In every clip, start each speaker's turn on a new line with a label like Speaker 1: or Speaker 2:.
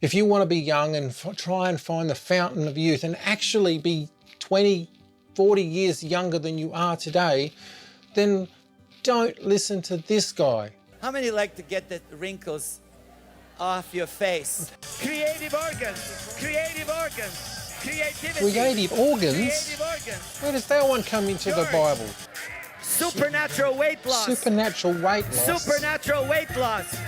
Speaker 1: If you want to be young and try and find the fountain of youth and actually be 20, 40 years younger than you are today, then don't listen to this guy.
Speaker 2: How many like to get the wrinkles off your face? Creative organs, creative organs, creativity.
Speaker 1: Creative organs?
Speaker 2: Creative organs.
Speaker 1: Where does that one come into the Bible?
Speaker 2: Supernatural weight loss.
Speaker 1: Supernatural weight loss.
Speaker 2: Supernatural weight loss.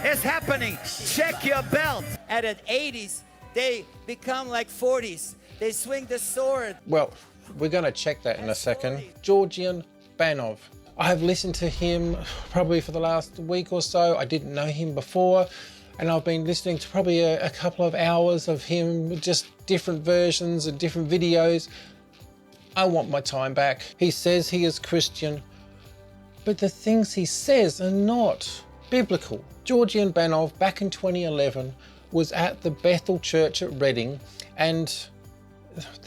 Speaker 2: It's happening. Check your belt. At the 80s, they become like 40s. They swing the sword.
Speaker 1: Well, we're going to check that in a second. Georgian Banov. I have listened to him probably for the last week or so. I didn't know him before, and I've been listening to probably a couple of hours of him, just different versions and different videos. I want my time back. He says he is Christian, but the things he says are not biblical. Georgian Banov, back in 2011, was at the Bethel Church at Reading,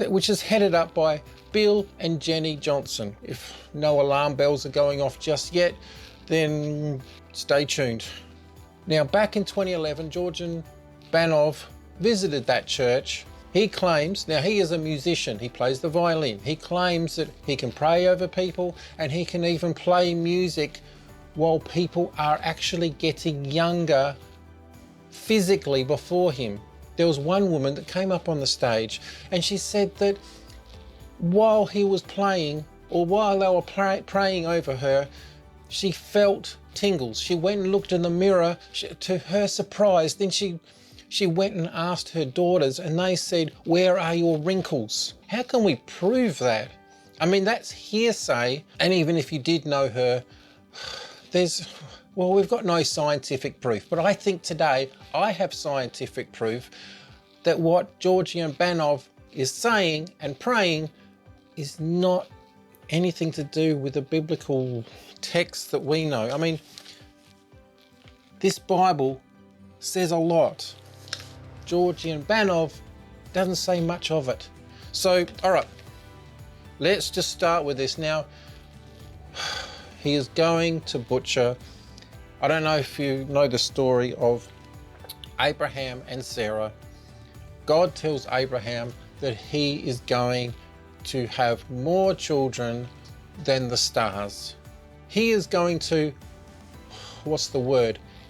Speaker 1: which is headed up by Bill and Jenny Johnson. If no alarm bells are going off just yet, then stay tuned. Now, back in 2011, Georgian Banov visited that church. He claims, now he is a musician, he plays the violin. He claims that he can pray over people and he can even play music while people are actually getting younger physically before him. There was one woman that came up on the stage and she said that while he was playing, or while they were praying over her, she felt tingles. She went and looked in the mirror. To her surprise, then she went and asked her daughters and they said, "Where are your wrinkles?" How can we prove that? I mean, that's hearsay. And even if you did know her, we've got no scientific proof. But I think today I have scientific proof that what Georgian Banov is saying and praying is not anything to do with the biblical text that we know. I mean, this Bible says a lot. Georgian Banov doesn't say much of it. So, all right, let's just start with this. Now, he is going to butcher. I don't know if you know the story of Abraham and Sarah. God tells Abraham that he is going to have more children than the stars. He is going to,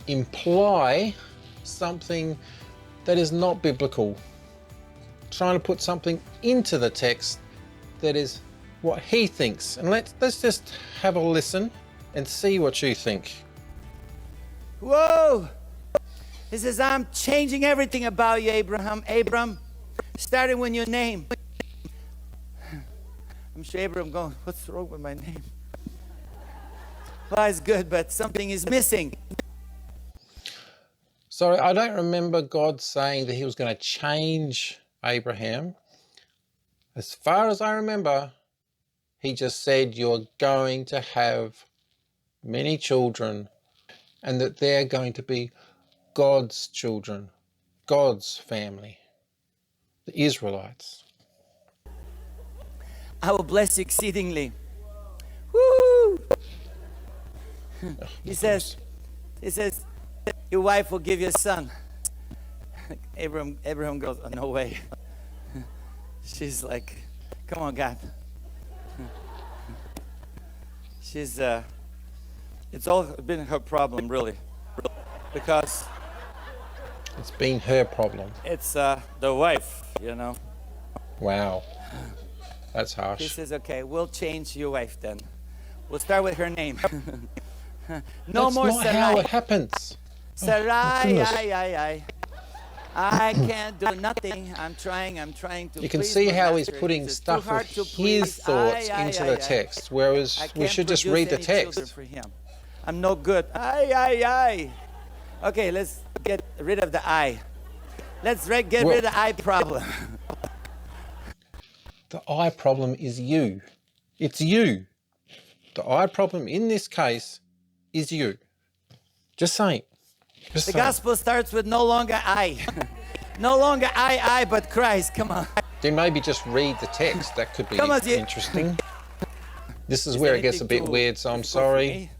Speaker 1: imply something that is not biblical. Trying to put something into the text that is what he thinks. And let's just have a listen and see what you think.
Speaker 2: Whoa! He says, I'm changing everything about you, Abram, starting with your name. I'm sure Abram going, what's wrong with my name? Well, it's good, but something is missing.
Speaker 1: Sorry, I don't remember God saying that he was going to change Abraham. As far as I remember, he just said you're going to have many children and that they're going to be God's children, God's family, the Israelites.
Speaker 2: I will bless you exceedingly. Woo! He says, your wife will give you a son. Abraham goes, oh, no way. She's like, come on, God. She's, it's all been her problem, really. Because
Speaker 1: it's been her problem.
Speaker 2: It's the wife, you know.
Speaker 1: Wow. That's harsh.
Speaker 2: He says, okay, we'll change your wife then. We'll start with her name. No
Speaker 1: That's
Speaker 2: more
Speaker 1: not
Speaker 2: Sarai.
Speaker 1: how it happens.
Speaker 2: Sarai, I can't do nothing. I'm trying to.
Speaker 1: You can
Speaker 2: please
Speaker 1: see
Speaker 2: my
Speaker 1: how he's
Speaker 2: master.
Speaker 1: putting
Speaker 2: It's
Speaker 1: stuff
Speaker 2: too hard
Speaker 1: of
Speaker 2: to
Speaker 1: his
Speaker 2: please.
Speaker 1: thoughts into the text, whereas
Speaker 2: I
Speaker 1: we
Speaker 2: can't
Speaker 1: should just
Speaker 2: produce
Speaker 1: read the
Speaker 2: any children
Speaker 1: text.
Speaker 2: for him. I'm no good. Okay, let's get rid of the I. Let's get rid of the I problem.
Speaker 1: The I problem is you. It's you. The I problem in this case is you. Just saying.
Speaker 2: The gospel starts with no longer I. No longer I, but Christ. Come on.
Speaker 1: Then maybe just read the text. That could be interesting. This is where it gets a bit weird, so I'm sorry.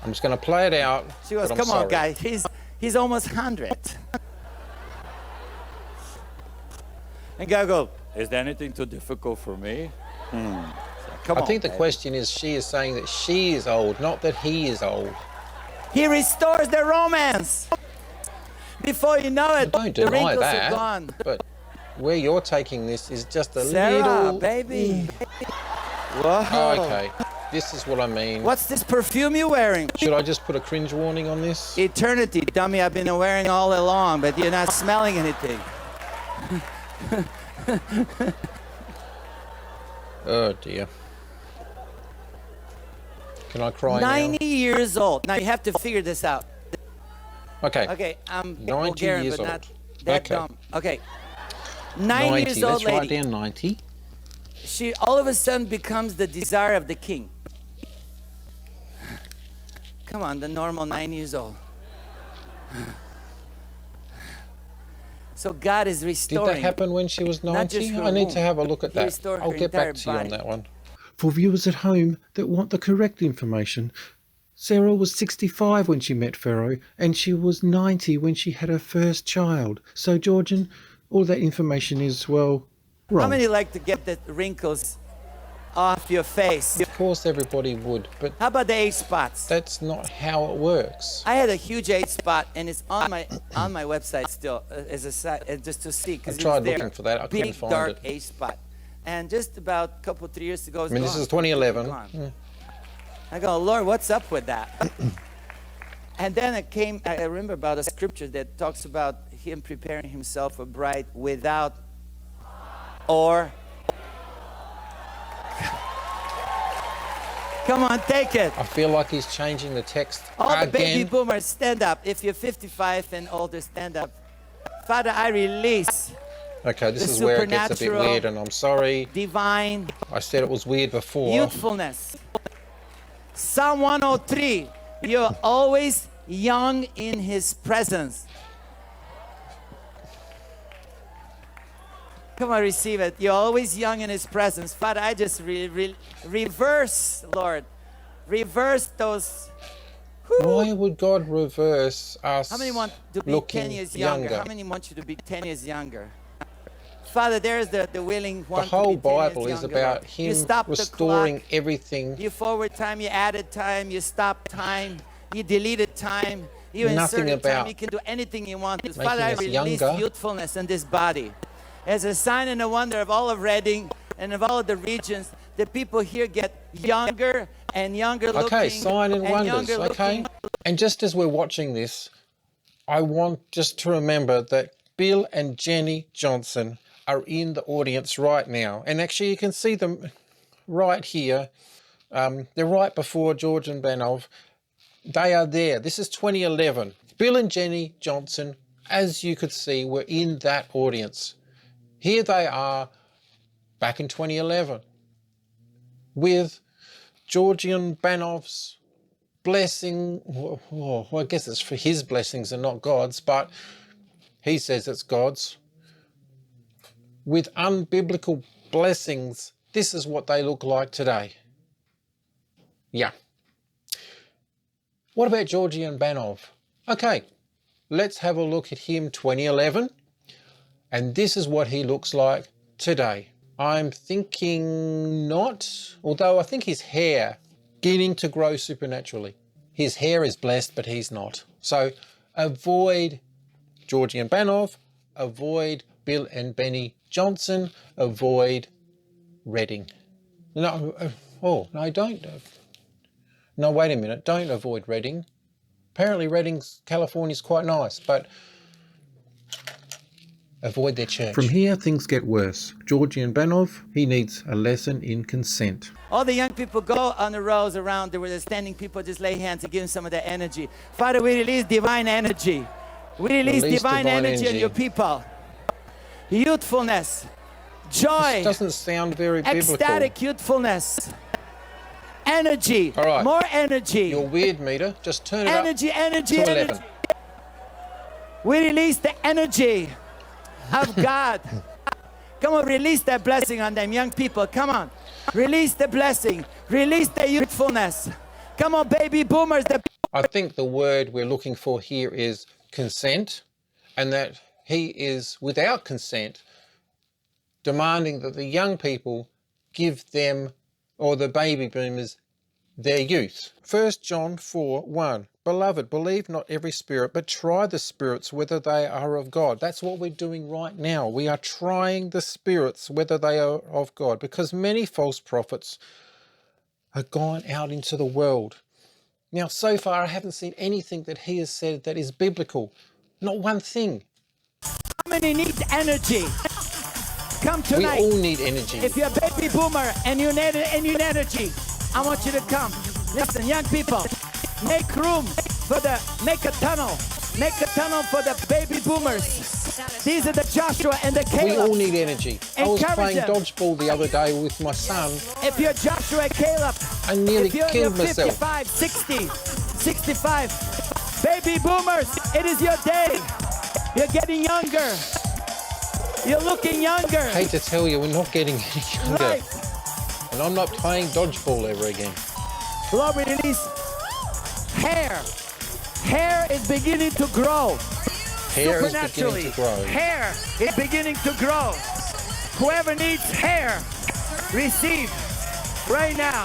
Speaker 1: I'm just going to play it out.
Speaker 2: She goes, come on, guys. He's almost 100. And God go, is there anything too difficult for me? Come on,
Speaker 1: I think the
Speaker 2: baby.
Speaker 1: question is she is saying that she is old, not that he is old.
Speaker 2: He restores the romance. Before you know it,
Speaker 1: Don't
Speaker 2: the
Speaker 1: deny
Speaker 2: wrinkles
Speaker 1: that.
Speaker 2: are gone.
Speaker 1: But where you're taking this is just a
Speaker 2: Sarah,
Speaker 1: little...
Speaker 2: baby. Whoa.
Speaker 1: Oh, okay, this is what I mean.
Speaker 2: What's this perfume you're wearing?
Speaker 1: Should I just put a cringe warning on this?
Speaker 2: Eternity, dummy, I've been wearing all along, but you're not smelling anything.
Speaker 1: Oh dear. Can I cry
Speaker 2: 90 years old. Now you have to figure this out.
Speaker 1: now? Okay.
Speaker 2: Okay, I'm
Speaker 1: 90
Speaker 2: Bulgarian,
Speaker 1: years
Speaker 2: but not
Speaker 1: old.
Speaker 2: that
Speaker 1: Okay.
Speaker 2: dumb. Okay. 90 years old
Speaker 1: Let's write
Speaker 2: lady.
Speaker 1: down 90.
Speaker 2: She all of a sudden becomes the desire of the king. Come on, the normal 9 years old. So God is
Speaker 1: Did
Speaker 2: restoring.
Speaker 1: that happen when she was
Speaker 2: Not just
Speaker 1: 90?
Speaker 2: her
Speaker 1: I need
Speaker 2: womb.
Speaker 1: to have a look at
Speaker 2: He
Speaker 1: that.
Speaker 2: restored
Speaker 1: I'll
Speaker 2: her
Speaker 1: get back
Speaker 2: entire
Speaker 1: to you on
Speaker 2: body.
Speaker 1: that one.
Speaker 3: For viewers at home that want the correct information, Sarah was 65 when she met Pharaoh, and she was 90 when she had her first child. So, Georgian, all that information is, well, wrong.
Speaker 2: How many like to get the wrinkles off your face?
Speaker 1: Of course everybody would, but
Speaker 2: How about the age spots?
Speaker 1: that's not how it works.
Speaker 2: I had a huge age spot, and it's on my website still as a site, just to see because
Speaker 1: I tried looking for that. I couldn't
Speaker 2: big
Speaker 1: find
Speaker 2: dark
Speaker 1: it.
Speaker 2: age spot, and just about a couple 3 years ago,
Speaker 1: I mean, this is 2011.
Speaker 2: gone. I go, Lord, what's up with that? And then I remember about a scripture that talks about him preparing himself a bride without or. Come on, take it.
Speaker 1: I feel like he's changing the text
Speaker 2: All the baby
Speaker 1: again.
Speaker 2: boomers, stand up. If you're 55 and older, stand up. Father, I release
Speaker 1: Okay, this
Speaker 2: the
Speaker 1: is where it gets a bit
Speaker 2: supernatural,
Speaker 1: weird, and I'm sorry.
Speaker 2: divine
Speaker 1: I said it was weird before.
Speaker 2: youthfulness. Psalm 103, you're always young in his presence. Come on, receive it. You're always young in his presence. Father, I just reverse, Lord. Reverse those.
Speaker 1: Why would God reverse us
Speaker 2: How many want to be
Speaker 1: looking
Speaker 2: 10 years younger? How many want you to be 10 years younger? Father, there's the willing one.
Speaker 1: The whole
Speaker 2: to be 10 years
Speaker 1: Bible is
Speaker 2: younger,
Speaker 1: about
Speaker 2: Lord. You
Speaker 1: him
Speaker 2: stop the
Speaker 1: restoring
Speaker 2: clock.
Speaker 1: everything.
Speaker 2: You forward time, you added time, you stopped time, you deleted time, you
Speaker 1: Nothing
Speaker 2: inserted time.
Speaker 1: about
Speaker 2: You can do anything you want.
Speaker 1: making
Speaker 2: Father, I
Speaker 1: us
Speaker 2: release
Speaker 1: younger.
Speaker 2: youthfulness in this body. As a sign and a wonder of all of Reading and of all of the regions, the people here get younger and younger looking.
Speaker 1: Okay, sign and wonders,
Speaker 2: younger
Speaker 1: okay?
Speaker 2: looking.
Speaker 1: And just as we're watching this, I want just to remember that Bill and Jenny Johnson are in the audience right now. And actually you can see them right here. They're right before Georgian Banov. They are there. This is 2011. Bill and Jenny Johnson, as you could see, were in that audience. Here they are back in 2011 with Georgian Banov's blessing. Well, I guess it's for his blessings and not God's, but he says it's God's. With unbiblical blessings, this is what they look like today. Yeah. What about Georgian Banov? Okay, let's have a look at him 2011. And this is what he looks like today. I'm thinking not, although I think his hair beginning to grow supernaturally. His hair is blessed, but he's not. So avoid Georgian Banov, avoid Bill and Benny Johnson, avoid Reading. No, no, don't. No, wait a minute, don't avoid Reading. Apparently Reading's, California's quite nice, but avoid their church.
Speaker 3: From here, things get worse. Georgian Banov, he needs a lesson in consent.
Speaker 2: All the young people go on the rows around there where the standing people just lay hands and give them some of that energy. Father, we release divine energy. We release divine energy on your people. Youthfulness, joy,
Speaker 1: This doesn't sound very biblical.
Speaker 2: ecstatic youthfulness, energy,
Speaker 1: All right.
Speaker 2: more energy,
Speaker 1: Your weird meter, just turn it
Speaker 2: energy,
Speaker 1: up
Speaker 2: energy,
Speaker 1: to
Speaker 2: energy.
Speaker 1: 11.
Speaker 2: We release the energy of God. Come on, release that blessing on them young people. Come on, release the blessing, release the youthfulness. Come on, baby boomers.
Speaker 1: I think the word we're looking for here is consent, and that he is without consent demanding that the young people give them, or the baby boomers, their youth. 1 John 4:1. Beloved, believe not every spirit, but try the spirits whether they are of God. That's what we're doing right now. We are trying the spirits whether they are of God, because many false prophets are gone out into the world. Now, so far, I haven't seen anything that he has said that is biblical. Not one thing.
Speaker 2: How many need energy? Come tonight.
Speaker 1: We all need energy.
Speaker 2: If you're a baby boomer and you need energy, I want you to come. Listen, young people, make room for make a tunnel for the baby boomers. These are the Joshua and the Caleb.
Speaker 1: We all need energy. I was playing
Speaker 2: them.
Speaker 1: dodgeball the other day with my son.
Speaker 2: If you're Joshua and Caleb,
Speaker 1: I nearly
Speaker 2: if you're
Speaker 1: killed myself.
Speaker 2: 55, 60, 65, baby boomers, it is your day. You're getting younger. You're looking younger.
Speaker 1: I hate to tell you, we're not getting any younger.
Speaker 2: Right.
Speaker 1: And I'm not playing dodgeball ever again.
Speaker 2: Lord, we release hair. Hair is beginning to grow.
Speaker 1: Hair is
Speaker 2: Supernaturally.
Speaker 1: beginning to grow.
Speaker 2: Hair is beginning to grow. Whoever needs hair, receive right now.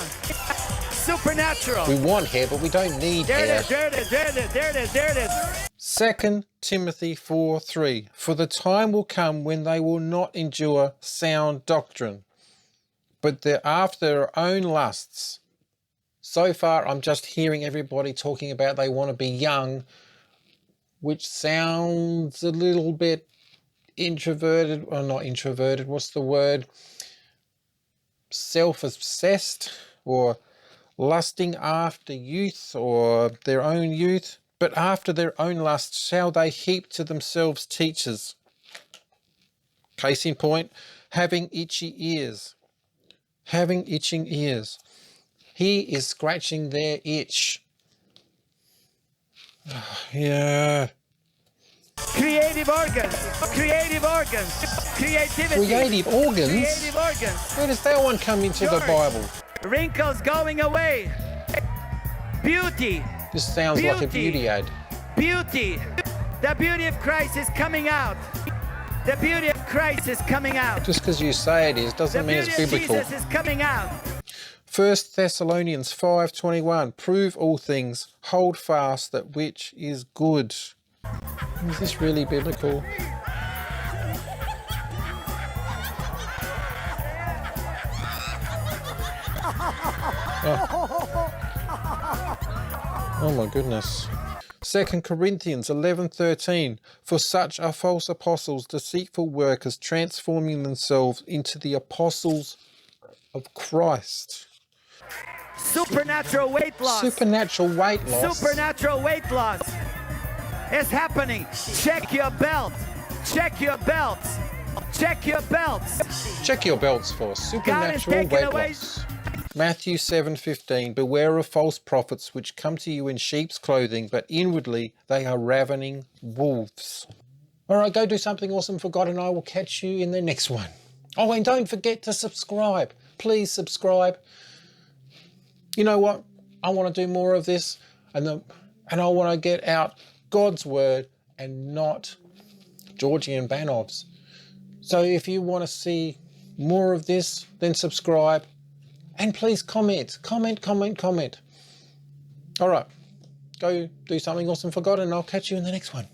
Speaker 2: Supernatural.
Speaker 1: We want hair, but we don't need
Speaker 2: There
Speaker 1: hair.
Speaker 2: it is, there it is, there it is, there it is, there it is.
Speaker 1: 2 Timothy 4:3. For the time will come when they will not endure sound doctrine, but they're after their own lusts. So far, I'm just hearing everybody talking about they want to be young, which sounds a little bit introverted, or not introverted, what's the word? Self-obsessed, or lusting after youth, or their own youth. But after their own lust shall they heap to themselves teachers. Case in point, having itchy ears. Having itching ears. He is scratching their itch. Yeah.
Speaker 2: Creative organs, creative organs, creativity.
Speaker 1: Creative organs?
Speaker 2: Creative organs.
Speaker 1: Where does that one come into the
Speaker 2: George.
Speaker 1: Bible?
Speaker 2: Wrinkles going away. Beauty.
Speaker 1: This sounds like a beauty ad.
Speaker 2: Beauty. The beauty of Christ is coming out. The beauty of Christ is coming out.
Speaker 1: Just because you say it is
Speaker 2: The
Speaker 1: doesn't mean
Speaker 2: beauty
Speaker 1: it's
Speaker 2: of
Speaker 1: biblical.
Speaker 2: Jesus is coming out.
Speaker 1: 1 Thessalonians 5:21. Prove all things, hold fast that which is good. Is this really biblical? Oh my goodness. 2 Corinthians 11:13. For such are false apostles, deceitful workers, transforming themselves into the apostles of Christ.
Speaker 2: Supernatural weight loss.
Speaker 1: Supernatural weight loss.
Speaker 2: Supernatural weight loss is happening. Check your belt. Check your belts. Check your belts.
Speaker 1: Check your belts for supernatural
Speaker 2: taking
Speaker 1: weight
Speaker 2: away-
Speaker 1: loss. Matthew 7:15. Beware of false prophets which come to you in sheep's clothing, but inwardly they are ravening wolves. All right, go do something awesome for God, and I will catch you in the next one. Oh, and don't forget to subscribe. Please subscribe. You know what? I want to do more of this, and I want to get out God's word and not Georgian Banov's. So if you want to see more of this, then subscribe. And please comment. All right, go do something awesome for God, and I'll catch you in the next one.